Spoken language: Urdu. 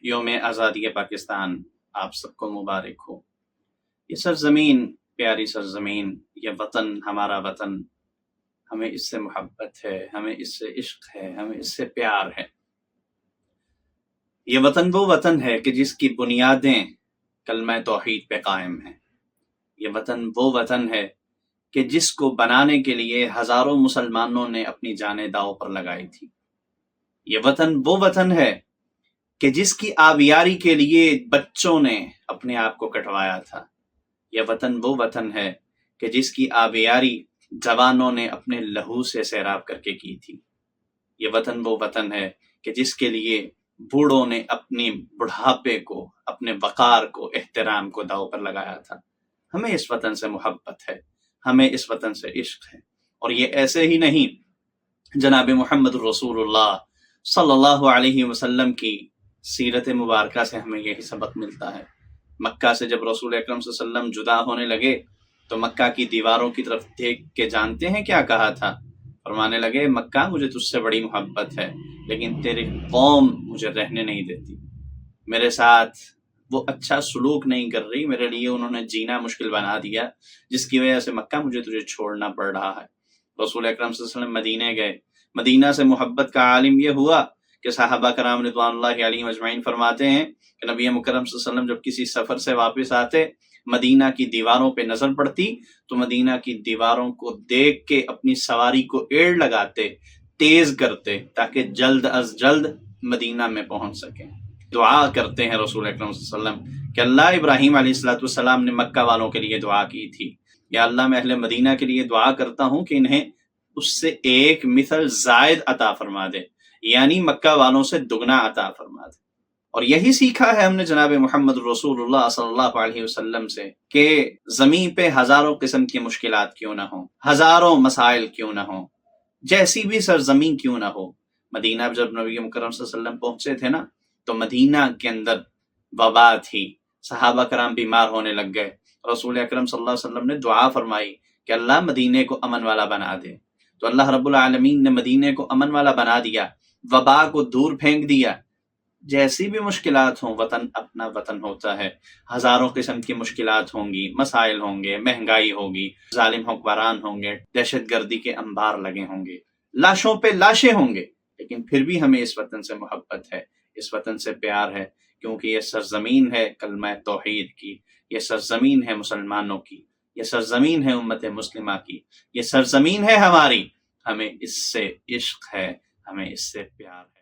یوم آزادی پاکستان آپ سب کو مبارک ہو۔ یہ سرزمین، پیاری سرزمین، یہ وطن، ہمارا وطن، ہمیں اس سے محبت ہے، ہمیں اس سے عشق ہے، ہمیں اس سے پیار ہے۔ یہ وطن وہ وطن ہے کہ جس کی بنیادیں کلمہ توحید پہ قائم ہیں۔ یہ وطن وہ وطن ہے کہ جس کو بنانے کے لیے ہزاروں مسلمانوں نے اپنی جانیں داؤ پر لگائی تھی۔ یہ وطن وہ وطن ہے کہ جس کی آبیاری کے لیے بچوں نے اپنے آپ کو کٹوایا تھا۔ یہ وطن وہ وطن ہے کہ جس کی آبیاری جوانوں نے اپنے لہو سے سیراب کر کے کی تھی۔ یہ وطن وہ وطن ہے کہ جس کے لیے بوڑھوں نے اپنی بڑھاپے کو، اپنے وقار کو، احترام کو داؤ پر لگایا تھا۔ ہمیں اس وطن سے محبت ہے، ہمیں اس وطن سے عشق ہے، اور یہ ایسے ہی نہیں، جناب محمد رسول اللہ صلی اللہ علیہ وسلم کی سیرت مبارکہ سے ہمیں یہی سبق ملتا ہے۔ مکہ سے جب رسول اکرم صلی اللہ علیہ وسلم جدا ہونے لگے تو مکہ کی دیواروں کی طرف دیکھ کے جانتے ہیں کیا کہا تھا؟ فرمانے لگے، مکہ مجھے تجھ سے بڑی محبت ہے، لیکن تیری قوم مجھے رہنے نہیں دیتی، میرے ساتھ وہ اچھا سلوک نہیں کر رہی، میرے لیے انہوں نے جینا مشکل بنا دیا، جس کی وجہ سے مکہ مجھے تجھے چھوڑنا پڑ رہا ہے۔ رسول اکرم صلی اللہ علیہ وسلم مدینے گئے، مدینہ سے محبت کا عالم یہ ہوا کہ صحابہ کرام رضوان اللہ علیہم اجمعین فرماتے ہیں کہ نبی مکرم صلی اللہ علیہ وسلم جب کسی سفر سے واپس آتے، مدینہ کی دیواروں پہ نظر پڑتی تو مدینہ کی دیواروں کو دیکھ کے اپنی سواری کو ایڑ لگاتے، تیز کرتے، تاکہ جلد از جلد مدینہ میں پہنچ سکیں۔ دعا کرتے ہیں رسول اکرم صلی اللہ علیہ وسلم کہ اللہ، ابراہیم علیہ السلام نے مکہ والوں کے لیے دعا کی تھی، یا اللہ میں اہل مدینہ کے لیے دعا کرتا ہوں کہ انہیں اس سے ایک مثل زائد عطا فرما دے، یعنی مکہ والوں سے دگنا عطا فرما دے۔ اور یہی سیکھا ہے ہم نے جناب محمد رسول اللہ صلی اللہ علیہ وسلم سے کہ زمین پہ ہزاروں قسم کی مشکلات کیوں نہ ہوں، ہزاروں مسائل کیوں نہ ہوں، جیسی بھی سرزمین کیوں نہ ہو، مدینہ جب نبی مکرم صلی اللہ علیہ وسلم پہنچے تھے نا تو مدینہ کے اندر وبا تھی، صحابہ کرام بیمار ہونے لگ گئے۔ رسول اکرم صلی اللہ علیہ وسلم نے دعا فرمائی کہ اللہ مدینے کو امن والا بنا دے، تو اللہ رب العالمین نے مدینے کو امن والا بنا دیا، وبا کو دور پھینک دیا۔ جیسی بھی مشکلات ہوں، وطن اپنا وطن ہوتا ہے، ہزاروں قسم کی مشکلات ہوں گی، مسائل ہوں گے، مہنگائی ہوگی، ظالم حکمران ہوں گے، دہشت گردی کے انبار لگے ہوں گے، لاشوں پہ لاشیں ہوں گے، لیکن پھر بھی ہمیں اس وطن سے محبت ہے، اس وطن سے پیار ہے، کیونکہ یہ سرزمین ہے کلمہ توحید کی، یہ سرزمین ہے مسلمانوں کی، یہ سرزمین ہے امت مسلمہ کی، یہ سرزمین ہے ہماری، ہمیں اس سے عشق ہے، ہمیں اس سے پیار ہے۔